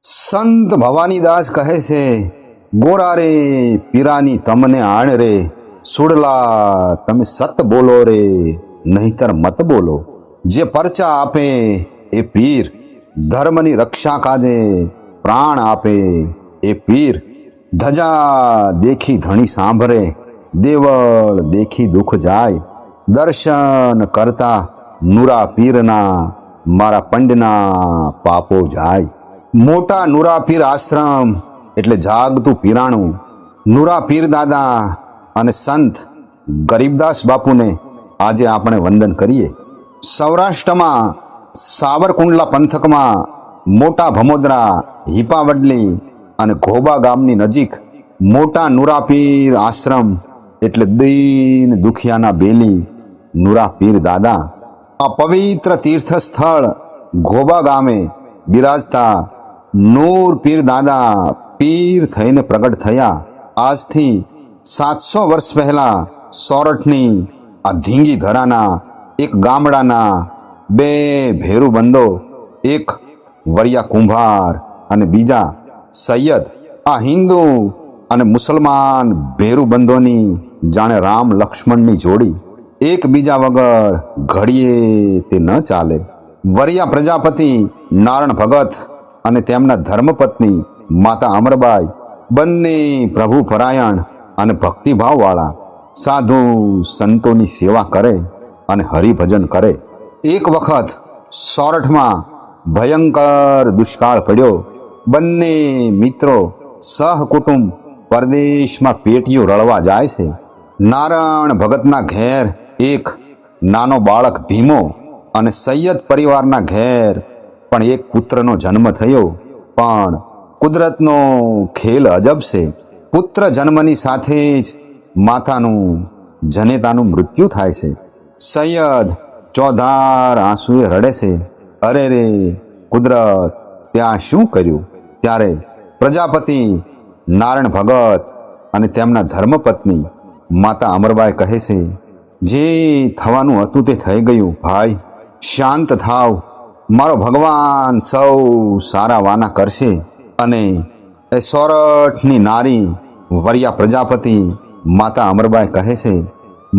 સંત ભવાનીદાસ કહે છે, ગોરા રે પીરાની તમને આણ રે, સુડલા તમે સત બોલો રે, નહીતર મત બોલો. જે પરચા આપે એ પીર, ધર્મની રક્ષા કાજે પ્રાણ આપે એ પીર. ધજા દેખી ધણી સાંભળે, દેવળ દેખી દુઃખ જાય. દર્શન કરતા નુરા પીરના, મારા પંડના પાપો જાય. મોટા નુરા પીર આશ્રમ એટલે જાગતું પીરાણું. નુરા પીર દાદા અને સંત ગરીબદાસ બાપુને આજે આપણે વંદન કરીએ. સૌરાષ્ટ્રમાં સાવરકુંડલા પંથકમાં મોટા ભમોદરા, હિપાવડલી અને ઘોબા ગામની નજીક મોટા નુરા પીર આશ્રમ એટલે દીન દુખિયાના બેલી નુરા પીર દાદા. આ પવિત્ર તીર્થ સ્થળ ઘોબા ગામે બિરાજતા નૂર પીર દાદા પીર થઈને પ્રગટ થયા. આજથી 700 વર્ષ પહેલા સોરઠની આ ધીંગી ધરાના એક ગામડાના બે ભેરુબંધો, એક વરિયા કુંભાર અને બીજા સૈયદ, આ હિન્દુ અને મુસલમાન ભેરુબંધોની જાણે રામ લક્ષ્મણની જોડી, એકબીજા વગર ઘડીએ તે ન ચાલે. વરિયા પ્રજાપતિ નારણ ભગત અને તેમના ધર્મપત્ની માતા અમરબાઈ બંને પ્રભુ પરાયણ અને ભક્તિભાવવાળા સાધુ સંતોની સેવા કરે અને હરિભજન કરે. એક વખત સોરઠમાં ભયંકર દુષ્કાળ પડ્યો. બંને મિત્રો સહકુટુંબ પરદેશમાં પેટીઓ રળવા જાય છે. નારણ ભગતના ઘેર એક નાનો બાળક ભીમો અને સૈયદ પરિવારના ઘેર પણ એક પુત્રનો જન્મ થયો. પણ કુદરતનો ખેલ અજબ છે. પુત્ર જન્મની સાથે જ માતાનું જનેતાનું મૃત્યુ થાય છે. સૈયદ ચોધાર આંસુએ રડે છે, અરે રે કુદરત, ત્યાં શું કર્યું? ત્યારે પ્રજાપતિ નારણ ભગત અને તેમના ધર્મપત્ની માતા અમરબાઈ કહે છે, જે થવાનું હતું તે થઈ ગયું ભાઈ, શાંત થાવ. મારો ભગવાન સૌ સારા વાના કરશે. અને એ સોરઠની નારી વરિયા પ્રજાપતિ માતા અમરબાઈ કહે છે,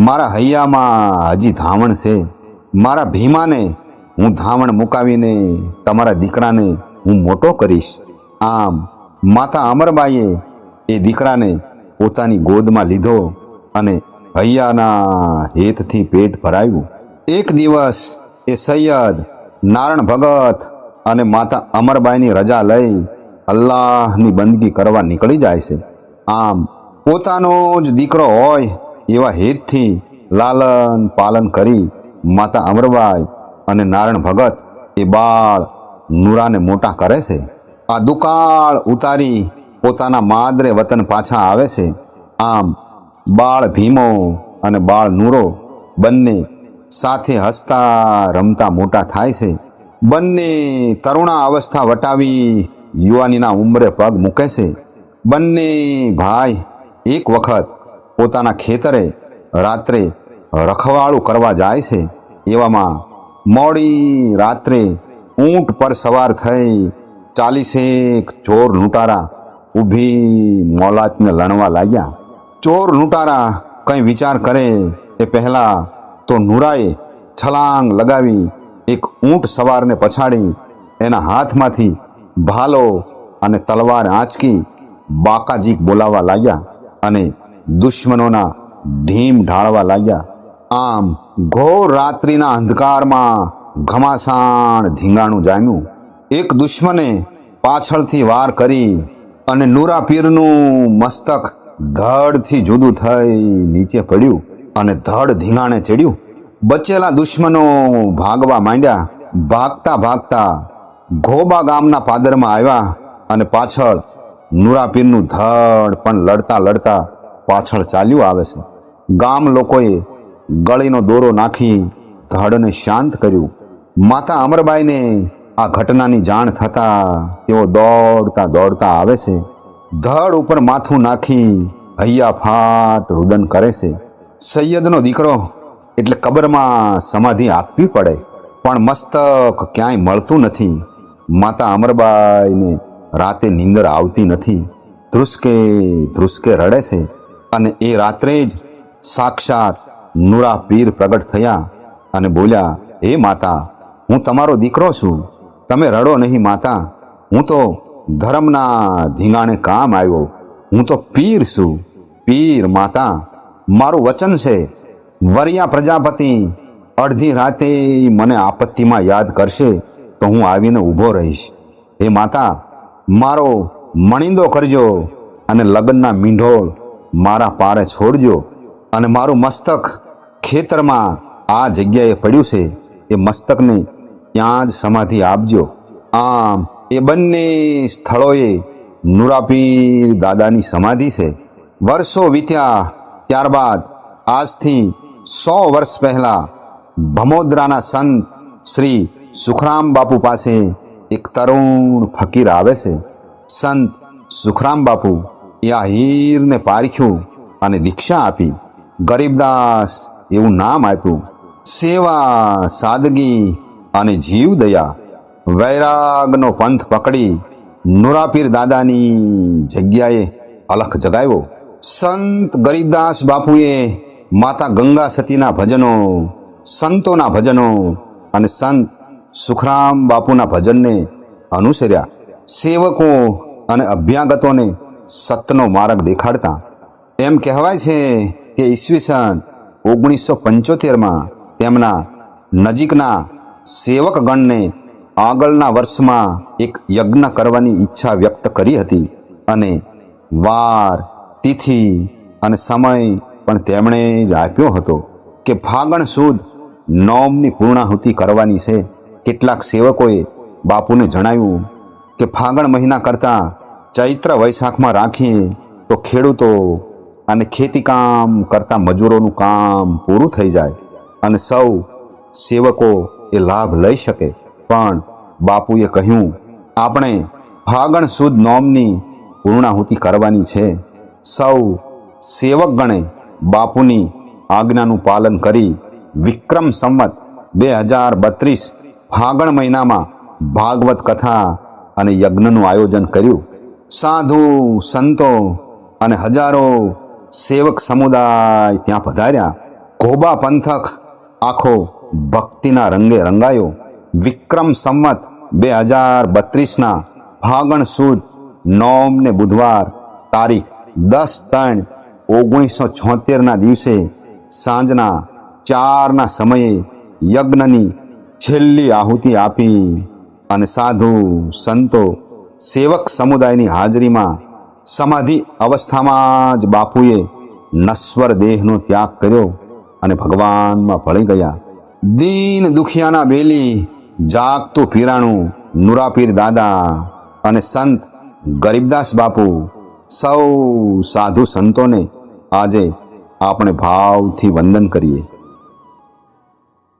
મારા હૈયામાં હજી ધાવણ છે. મારા ભીમાને હું ધાવણ મુકાવીને તમારા દીકરાને હું મોટો કરીશ. આમ માતા અમરબાઈએ એ દીકરાને પોતાની ગોદમાં લીધો અને હૈયાના હેતથી પેટ ભરાયું. એક દિવસ એ સૈયદ નારણ ભગત અને માતા અમરબાઈની રજા લઈ અલ્લાહની બંદગી કરવા નીકળી જાય છે. આમ પોતાનો જ દીકરો હોય એવા હેતથી લાલન પાલન કરી માતા અમરબાઈ અને નારણ ભગત એ બાળ નુરાને મોટા કરે છે. આ દુકાળ ઉતારી પોતાના માદરે વતન પાછા આવે છે. આમ બાળ ભીમો અને બાળ નૂરો બંને સાથે હસતા રમતા મોટા થાય છે. બંને તરુણા અવસ્થા વટાવી યુવાનીના ઉંમરે પગ મૂકે છે. બંને ભાઈ એક વખત પોતાના ખેતરે રાત્રે રખવાળું કરવા જાય છે. એવામાં મોડી રાત્રે ઊંટ પર સવાર થઈ 40 ચોર લૂંટારા ઊભી મોલાતને લણવા લાગ્યા. ચોર લૂંટારા કંઈ વિચાર કરે એ પહેલાં તો નુરાએ છલાંગ લગાવી એક ઊંટ સવારને પછાડી એના હાથમાંથી ભાલો અને તલવાર આંચકી બાકાજીક બોલાવવા લાગ્યા અને દુશ્મનોના ઢીમ ઢાળવા લાગ્યા. આમ ઘોર રાત્રિના અંધકારમાં ઘમાસાણ ધીંગાણું જામ્યું. એક દુશ્મને પાછળથી વાર કરી અને નુરા પીરનું મસ્તક ધડથી જુદું થઈ નીચે પડ્યું અને ધડ ધીંગાણે ચડ્યું. બચેલા દુશ્મનો ભાગવા માંડ્યા. ભાગતા ભાગતા ઘોબા ગામના પાદરમાં આવ્યા અને પાછળ નુરા પીરનું ધડ પણ લડતા લડતા પાછળ ચાલ્યું આવે છે. ગામ લોકોએ ગળીનો દોરો નાખી ધડને શાંત કર્યું. માતા અમરબાઈને આ ઘટનાની જાણ થતાં તેઓ દોડતા દોડતા આવે છે. ધડ ઉપર માથું નાખી હૈયા ફાટ રુદન કરે છે. સૈયદનો દીકરો એટલે કબરમાં સમાધિ આપવી પડે, પણ મસ્તક ક્યાંય મળતું નથી. માતા અમરબાઈને રાતે નીંદર આવતી નથી, ધ્રુસકે ધ્રુસકે રડે છે. અને એ રાત્રે જ સાક્ષાત નુરા પીર પ્રગટ થયા અને બોલ્યા, હે માતા, હું તમારો દીકરો છું, તમે રડો નહીં માતા, હું તો ધર્મના ધીંગાણે કામ આવ્યો, હું તો પીર છું, પીર માતા, મારું વચન છે, વરિયા પ્રજાપતિ અડધી રાતે મને આપત્તિમાં યાદ કરશે તો હું આવીને ઊભો રહીશ. હે માતા, મારો મણિંદો કરજો અને લગ્નના મીંઢોળ મારા પારે છોડજો અને મારું મસ્તક ખેતરમાં આ જગ્યાએ પડ્યું છે એ મસ્તકને ત્યાં જ સમાધિ આપજો. આમ એ બંને સ્થળોએ નુરાપીર દાદાની સમાધિ છે. વર્ષો વીત્યા ત્યારબાદ આજથી 100 વર્ષ પહેલા ભમોદરાના સંત શ્રી સુખરામ બાપુ પાસે એક તરુણ ફકીર આવે છે. સંત સુખરામ બાપુ એ આ હીરને પારખ્યું અને દીક્ષા આપી. ગરીબદાસ એવું નામ આપ્યું. સેવા, સાદગી અને જીવ દયા, વૈરાગનો પંથ પકડી નુરાપીર દાદાની જગ્યાએ અલખ જગાવ્યો. સંત ગરીબદાસ બાપુએ માતા ગંગા સતીના ભજનો, સંતોના ભજનો અને સંત સુખરામ બાપુના ભજનને અનુસર્યા. સેવકો અને અભ્યાગતોને સતનો માર્ગ દેખાડતા. એમ કહેવાય છે કે ઈસવીસન 1975માં તેમના નજીકના સેવકગણને આગળના વર્ષમાં એક યજ્ઞ કરવાની ઈચ્છા વ્યક્ત કરી હતી અને વાર, તિથિ અને સમય પણ તેમણે જ આપ્યો હતો કે ફાગણ સુદ નોમની પૂર્ણાહુતિ કરવાની છે. કેટલાક સેવકોએ બાપુને જણાવ્યું કે ફાગણ મહિના કરતાં ચૈત્ર વૈશાખમાં રાખીએ તો ખેડૂતો અને ખેતીકામ કરતા મજૂરોનું કામ પૂરું થઈ જાય અને સૌ સેવકો એ લાભ લઈ શકે. પણ બાપુએ કહ્યું, આપણે ફાગણ સુદ નોમની પૂર્ણાહુતિ કરવાની છે. સૌ સેવકગણે બાપુની આજ્ઞાનું પાલન કરી વિક્રમ સંવત 2032 ફાગણ મહિનામાં ભાગવત કથા અને યજ્ઞનું આયોજન કર્યું. સાધુ, સંતો અને હજારો સેવક સમુદાય ત્યાં પધાર્યા. ઘોબા પંથક આખો ભક્તિના રંગે રંગાયો. વિક્રમ સંવત 2032ના ફાગણ સુદ નોમને બુધવાર તારીખ 10/3/1976ના દિવસે સાંજના 4ના સમયે યજ્ઞની છેલ્લી આહુતિ આપી અને સાધુ, સંતો, સેવક સમુદાયની હાજરીમાં સમાધિ અવસ્થામાં જ બાપુએ નશ્વર દેહનો ત્યાગ કર્યો અને ભગવાનમાં ભળી ગયા. દીન દુખિયાના બેલી, જાગતું પીરાણું નુરાપીર દાદા અને સંત ગરીબદાસ બાપુ, સૌ સાધુ સંતોને આજે આપણે ભાવથી વંદન કરીએ.